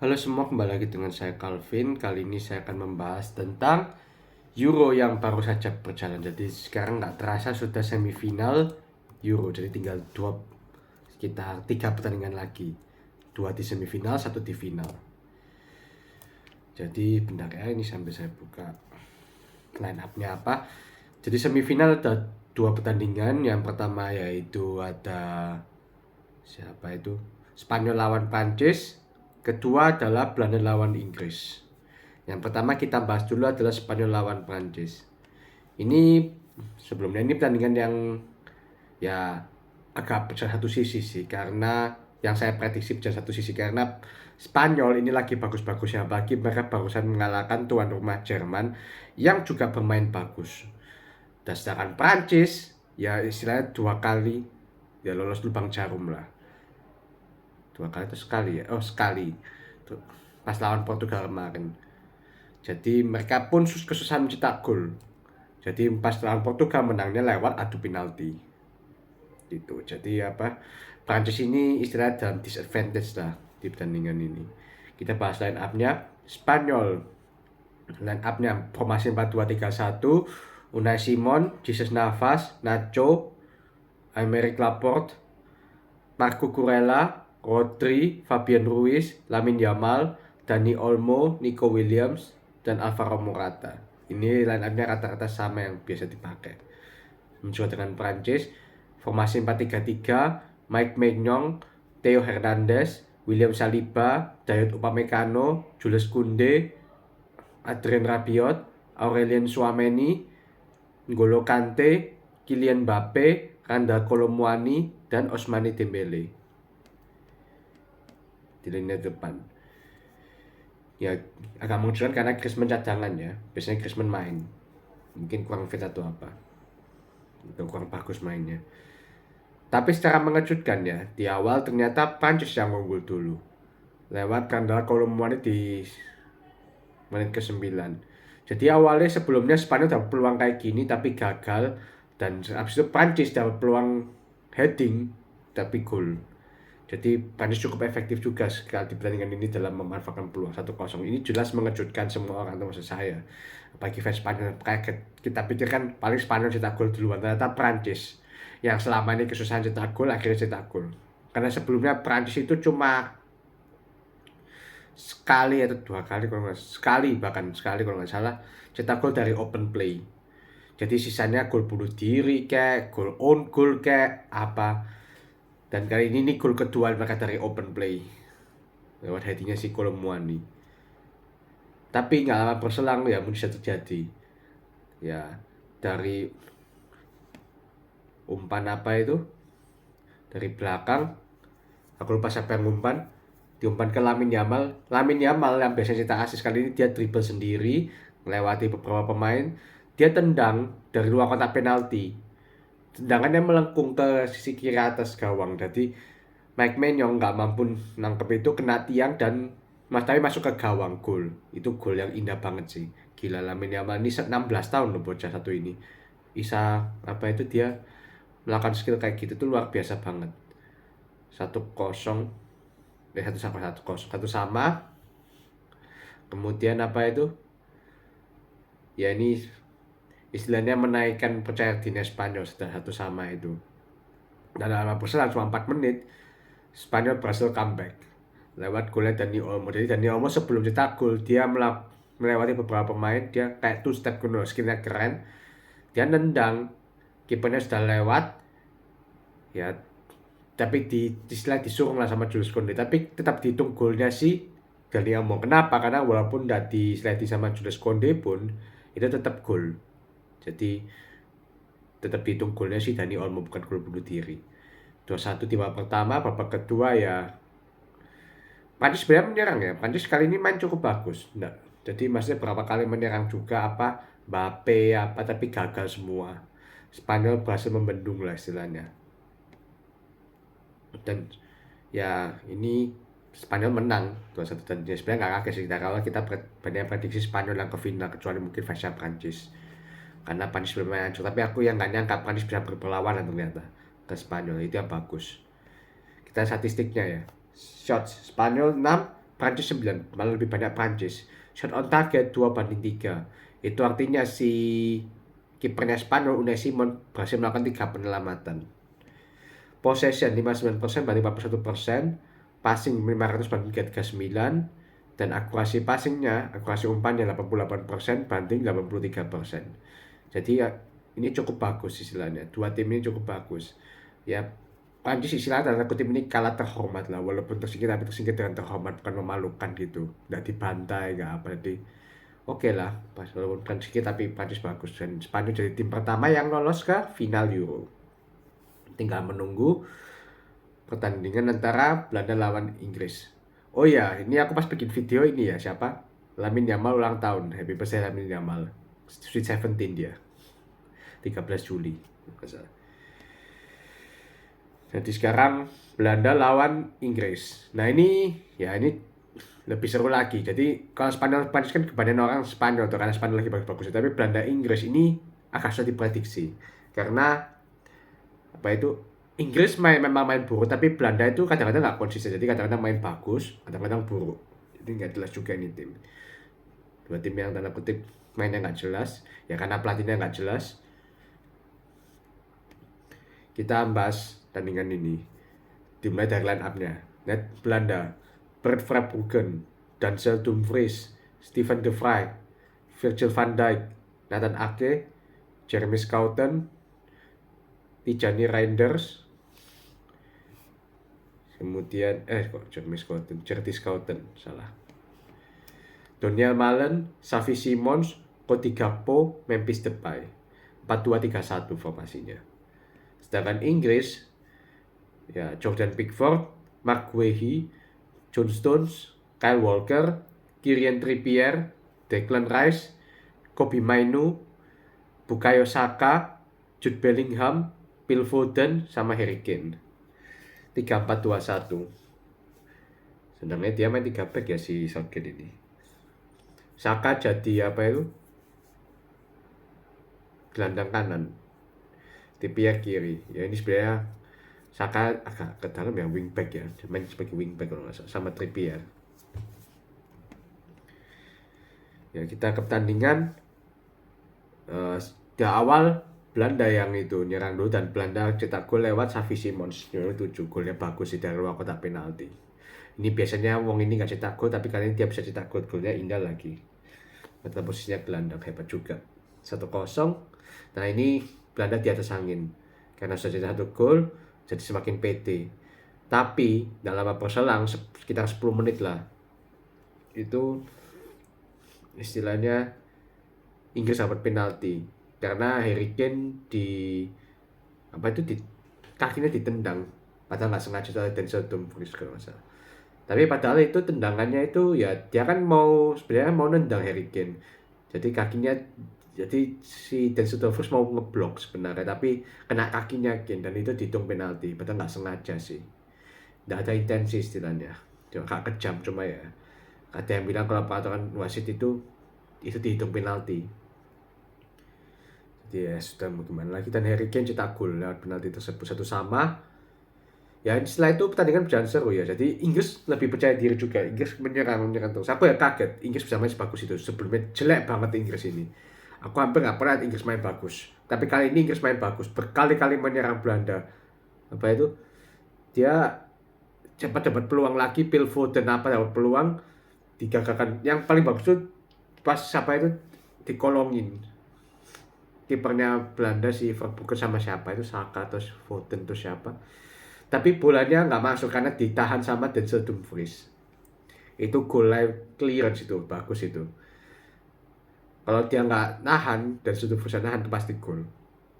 Halo semua, kembali lagi dengan saya Calvin. Kali ini saya akan membahas tentang Euro yang baru saja berjalan. Jadi sekarang nggak terasa sudah semifinal Euro. Jadi tinggal sekitar 3 pertandingan lagi. 2 di semifinal, 1 di final. Jadi bentar ya, ini sambil saya buka line up-nya apa. Jadi semifinal ada 2 pertandingan. Yang pertama yaitu ada siapa itu? Spanyol lawan Prancis. Kedua adalah Belanda lawan Inggris. Yang pertama kita bahas dulu adalah Spanyol lawan Prancis. Ini sebelumnya ini pertandingan yang ya agak pecah satu sisi sih, karena yang saya prediksi pecah satu sisi karena Spanyol ini lagi bagus-bagusnya, bagi mereka barusan mengalahkan tuan rumah Jerman yang juga bermain bagus. Dan sedangkan Prancis ya istilahnya 2 kali ya lolos lubang jarum lah. 2 kali atau sekali ya? Oh, sekali. Tuh, pas lawan Portugal kemarin. Jadi mereka pun kesusahan mencetak gol. Jadi pas lawan Portugal menangnya lewat adu penalti. Gitu. Jadi Prancis ini istilah dalam disadvantage lah di pertandingan ini. Kita bahas line up-nya. Spanyol line up-nya formasi 4-2-3-1. Unai Simon, Jesus Navas, Nacho, Aymeric Laporte, Marco Kurela, Rodri, Fabian Ruiz, Lamine Yamal, Dani Olmo, Nico Williams, dan Alvaro Morata. Ini line up-nya rata-rata sama yang biasa dipakai. Mencoba dengan Prancis, formasi 4-3-3, Mike Maignan, Theo Hernandez, William Saliba, Dayot Upamecano, Jules Koundé, Adrien Rabiot, Aurelien Tchouameni, N'Golo Kante, Kylian Mbappe, Randal Kolo Muani, dan Ousmane Dembele di lini depan. Ya agak mengejutkan karena Griezmann cadangan ya. Biasanya Griezmann main. Mungkin kurang fit atau apa. Itu kurang bagus mainnya. Tapi secara mengejutkan ya, di awal ternyata Prancis yang unggul dulu. Lewat Randal Kolo Muani di menit ke-9. Jadi awalnya sebelumnya Spanyol dapat peluang kayak gini tapi gagal, dan habis itu Prancis dapat peluang heading tapi gol. Jadi Prancis cukup efektif juga sekali di pertandingan ini dalam memanfaatkan peluang 1-0. Ini jelas mengejutkan semua orang, termasuk saya. Bagi fans Spanyol kaget. Kita pikirkan paling Spanyol cetak gol duluan, ternyata Prancis yang selama ini kesusahan cetak gol akhirnya cetak gol. Karena sebelumnya Prancis itu cuma sekali atau 2 kali bahkan sekali kalau nggak salah cetak gol dari open play. Jadi sisanya gol bunuh diri kayak gol on goal kayak apa. Dan kali ini gol kedua mereka dari open play lewat headingnya si Kolo Muani. Tapi nggak lama berselang ya bisa terjadi ya, dari umpan dari belakang, aku lupa siapa yang umpan, diumpan ke Lamine Yamal yang biasanya cetak asis, kali ini dia dribble sendiri melewati beberapa pemain, dia tendang dari luar kotak penalti, tendangannya melengkung ke sisi kiri atas gawang. Jadi Mike Maignan nggak mampu nangkep itu, kena tiang dan tapi masuk ke gawang, gol. Itu gol yang indah banget sih. Gila, Lamine Yamal ini 16 tahun loh bocah satu ini. Bisa dia melakukan skill kayak gitu tuh luar biasa banget. 1-0, satu sama. Kemudian ya ini istilahnya menaikkan percaya diri Spanyol setelah 1-sama itu. Dan dalam berselang cuma 4 menit Spanyol berhasil comeback lewat golnya Dani Olmo. Jadi Dani Olmo sebelum cetak gol dia melewati beberapa pemain, dia kayak two step kuno, skillnya keren, dia nendang, kipernya sudah lewat ya, tapi disuruh lah sama Jules Koundé, tapi tetap dihitung golnya si Dani Olmo. Kenapa? Karena walaupun udah disliding sama Jules Koundé pun itu tetap gol. Jadi tetap dihitung golnya si Dani Olmo, bukan gol bunuh diri. 2-1 di babak pertama. Babak kedua ya Prancis sebenarnya menyerang ya. Prancis kali ini main cukup bagus. Nah, jadi maksudnya berapa kali menyerang juga Mbappe tapi gagal semua. Spanyol berhasil membendung lah istilahnya. Dan ya ini Spanyol menang 2-1, dan ya sebenarnya nggak kaget sih kalau kita banyak prediksi Spanyol yang ke final, kecuali mungkin versi Prancis. Karena Prancis belum main hancur, tapi aku yang nggak nyangka Prancis bisa berperlawanan ternyata ke Spanyol, itu yang bagus. Kita statistiknya ya. Shots Spanyol 6, Prancis 9, malah lebih banyak Prancis. Shot on target 2-3. Itu artinya si kipernya Spanyol Unai Simon berhasil melakukan 3 penyelamatan. Possession 59% banding 41%, passing 500 banding 39, dan akurasi passingnya, akurasi umpannya 88% banding 83%. Jadi ya, ini cukup bagus istilahnya. Dua tim ini cukup bagus. Ya, Prancis istilahnya tanda kutip ini kalah terhormat lah, walaupun tersingkir tapi tersingkir dengan terhormat, bukan memalukan gitu. Nggak dibantai, nggak apa. Jadi oke lah, walaupun tersingkir tapi Prancis bagus. Dan Spanyol jadi tim pertama yang lolos ke final Euro. Tinggal menunggu pertandingan antara Belanda lawan Inggris. Oh ya, ini aku pas bikin video ini ya, siapa? Lamine Yamal ulang tahun. Happy birthday Lamine Yamal. Sweet 17 dia. 13 Juli. Jadi sekarang Belanda lawan Inggris. Nah ini ya ini lebih seru lagi. Jadi kalau Spanyol Prancis kan kebanyakan orang Spanyol tuh, karena Spanyol lagi bagus-bagus. Tapi Belanda Inggris ini agak sulit diprediksi. Karena apa itu, Inggris memang main buruk, tapi Belanda itu kadang-kadang nggak konsisten. Jadi kadang-kadang main bagus, kadang-kadang buruk. Jadi nggak jelas juga ini tim. Dua tim yang tanda kutip mainnya nggak jelas. Ya karena pelatihnya nggak jelas. Kita bahas tandingan ini. Dimulai dari line up-nya. Net Belanda, Bert Verbruggen, Denzel Dumfries, Steven de Vrij, Virgil van Dijk, Nathan Ake, Jeremy Schouten, Tijani Reinders, kemudian Jeremy Schouten, salah. Daniel Malen, Xavi Simons, Cody Gakpo, Memphis Depay. 4-2-3-1 formasinya. Sedangkan Inggris, ya Jordan Pickford, Mark Guehi, John Stones, Kyle Walker, Kieran Trippier, Declan Rice, Kobbie Mainoo, Bukayo Saka, Jude Bellingham, Phil Foden, sama Harry Kane. 3-4-2-1. Sebenarnya dia main 3 back ya si Southgate ini. Saka jadi apa itu? Gelandang kanan. Trippier kiri. Ya ini sebenarnya Saka agak ke dalam ya, wingback ya. Main sebagai wingback kalau nggak salah, sama Trippier. Ya kita ke pertandingan. Di awal Belanda yang itu nyerang dulu, dan Belanda cetak gol lewat Xavi Simons. 7 golnya bagus sih dari luar kotak penalti. Ini biasanya wong ini nggak cetak gol, tapi kali ini dia bisa cetak gol, golnya indah lagi. Mata posisinya Belanda hebat juga. 1-0. Nah ini Belanda di atas angin karena sudah cetak 1 gol, jadi semakin pede. Tapi dalam berselang sekitar 10 menit lah, itu istilahnya Inggris dapat penalti karena Harry Kane di kakinya ditendang, padahal nggak sengaja oleh Denzel Dumfries kalau nggak salah. Tapi padahal itu tendangannya itu ya dia kan sebenarnya mau nendang Harry Kane. Jadi si Denzel Dumfries mau ngeblok sebenarnya, tapi kena kakinya Kane dan itu dihitung penalti. Padahal nggak sengaja sih. Nggak ada intensi istilahnya. Cuma agak kejam, cuma ya ada yang bilang kalau peraturan wasit itu dihitung penalti. Jadi ya sudah mau gimana lagi, dan Harry Kane cetak gol lewat penalti tersebut 1-1. Ya setelah itu pertandingan berjalan seru ya. Jadi Inggris lebih percaya diri juga. Inggris menyerang terus. Aku ya kaget Inggris bisa main sebagus itu. Sebelumnya jelek banget Inggris ini. Aku hampir nggak pernah Inggris main bagus. Tapi kali ini Inggris main bagus. Berkali-kali menyerang Belanda. Apa itu? Dia cepat dapat peluang lagi. Phil Foden dapat peluang. Digagalkan. Yang paling bagus itu pas dikolongin. Kipernya Belanda si Verbruggen sama siapa itu, Saka atau Foden atau siapa. Tapi bolanya nggak masuk karena ditahan sama Denzel Dumfries. Itu gol clearance itu, bagus itu. Kalau dia nggak nahan, Denzel Dumfries nahan itu pasti gol.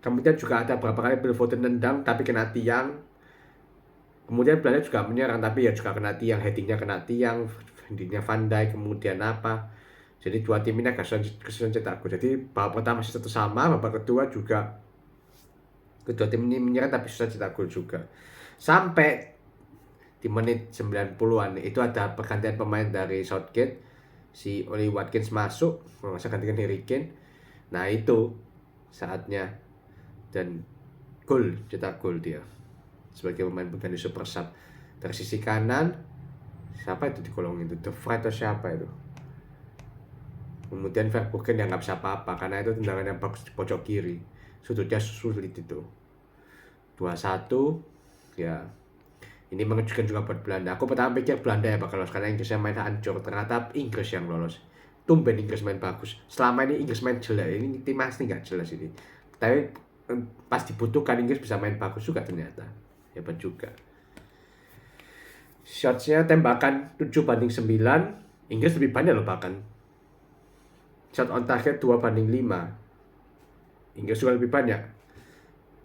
Kemudian juga ada beberapa kali Phil Foden nendang tapi kena tiang. Kemudian Belanda juga menyerang tapi ya juga kena tiang, headingnya kena tiang, headingnya Van Dijk, kemudian apa. Jadi dua tim ini agak kesulitan cetak gol. Jadi babak pertama masih 1-1, babak kedua juga kedua tim ini menyerang tapi susah cetak gol juga. Sampai di menit 90-an itu ada pergantian pemain dari Southgate, si Oli Watkins masuk, masa gantikan Harry Kane. Nah itu saatnya, dan cetak gol dia sebagai pemain pengganti super sub. Dari sisi kanan siapa itu di kolong itu, De Vrij atau siapa itu. Kemudian Verbruggen yang nggak bisa apa-apa karena itu tendangan yang bagus di pojok kiri, sudutnya sulit itu. 2-1 ya. Ini mengejutkan juga buat Belanda. Aku pertama pikir Belanda ya bakal lolos karena Inggrisnya main hancur. Ternyata Inggris yang lolos. Tumben Inggris main bagus. Selama ini Inggris main jelek. Ini tim asli nggak jelas ini. Tapi pas dibutuhkan Inggris bisa main bagus juga ternyata. Hebat juga. Shotsnya tembakan 7-9. Inggris lebih banyak loh bahkan. Shot on target 2-5. Inggris juga lebih banyak.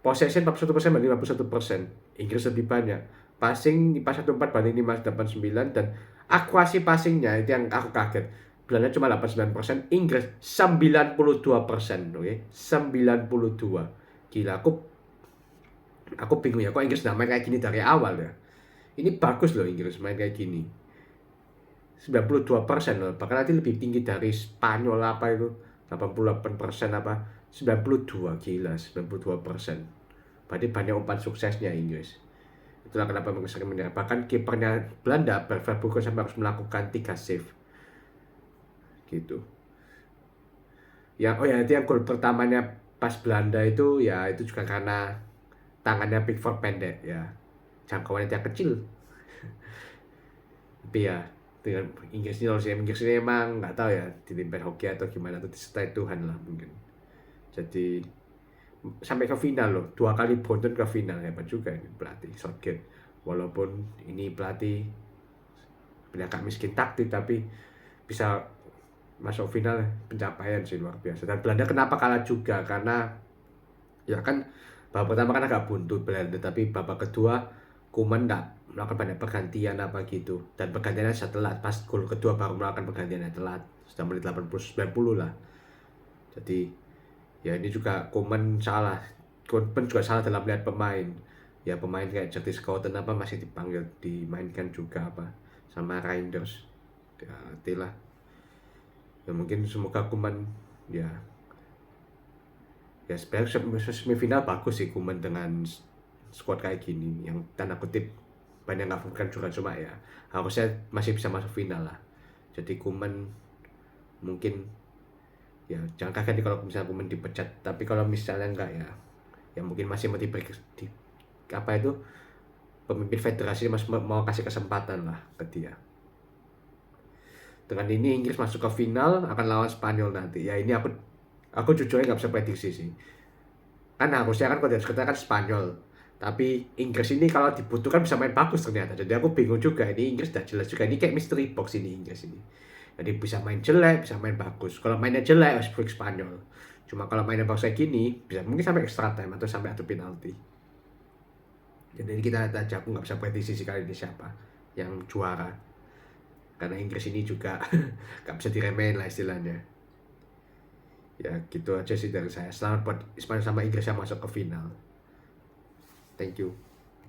Possession 41% banding 51%. Inggris lebih banyak. Passing di pas 14-5-89 dan akurasi passingnya itu yang aku kaget. Belanda cuma 89%, Inggris 92%, oke? 92. Gila, aku bingung ya, kok Inggris nggak main kayak gini dari awal ya. Ini bagus loh Inggris main kayak gini. 92% loh, bahkan nanti lebih tinggi dari Spanyol apa itu. 88% apa? 92, gila, 92%. Berarti banyak umpan suksesnya Inggris. Itulah kenapa mereka sering menyerang. Bahkan kipernya Belanda, Verbruggen, sampai harus melakukan 3 save. Gitu. Oh ya, itu yang gol pertamanya pas Belanda itu ya itu juga karena tangannya Pickford pendek ya. Jangkauannya dia kecil. Tapi ya dengan Inggris ini lolos ya. Inggris ini emang nggak tahu ya ditimpel hoki atau gimana, atau disertai Tuhan lah mungkin. Jadi sampai ke final loh, 2 kali beruntun ke final, hebat juga ini pelatih Southgate. Walaupun ini pelatih agak miskin taktik tapi bisa masuk final, pencapaian sih luar biasa. Dan Belanda kenapa kalah juga karena ya kan babak pertama kan agak buntu Belanda, tapi babak kedua Koeman nggak melakukan banyak pergantian apa gitu, dan pergantiannya setelah pas gol kedua baru melakukan pergantiannya telat, sudah menit 80-90 lah. Jadi ya ini juga Koeman juga salah dalam melihat pemain. Ya pemain kayak Curtis Scouten apa masih dipanggil dimainkan juga apa sama Reinders. Ya itulah. Ya mungkin semoga Koeman ya sebenarnya semifinal bagus sih Koeman dengan squad kayak gini yang tanda kutip banyak nggak bukan juga, cuma ya harusnya masih bisa masuk final lah. Jadi Koeman mungkin ya jangan kaget kalau misalnya Koeman dipecat, tapi kalau misalnya enggak ya mungkin masih mau diberi apa itu pemimpin federasi masih mau kasih kesempatan lah ke dia. Dengan ini Inggris masuk ke final akan lawan Spanyol nanti. Ya ini aku jujurnya nggak bisa prediksi sih. Kan harusnya kan kalau kita kan Spanyol. Tapi Inggris ini kalau dibutuhkan bisa main bagus ternyata. Jadi aku bingung juga, ini Inggris udah jelas juga. Ini kayak mystery box ini Inggris ini. Jadi bisa main jelek, bisa main bagus. Kalau mainnya jelek harus break Spanyol. Cuma kalau mainnya bagus kayak gini, bisa mungkin sampai extra time atau sampai adu penalti. Jadi kita lihat aja, aku nggak bisa prediksi sih kali ini siapa yang juara. Karena Inggris ini juga nggak bisa diremehin lah istilahnya. Ya gitu aja sih dari saya. Selamat buat Spanyol sama Inggris yang masuk ke final. Thank you.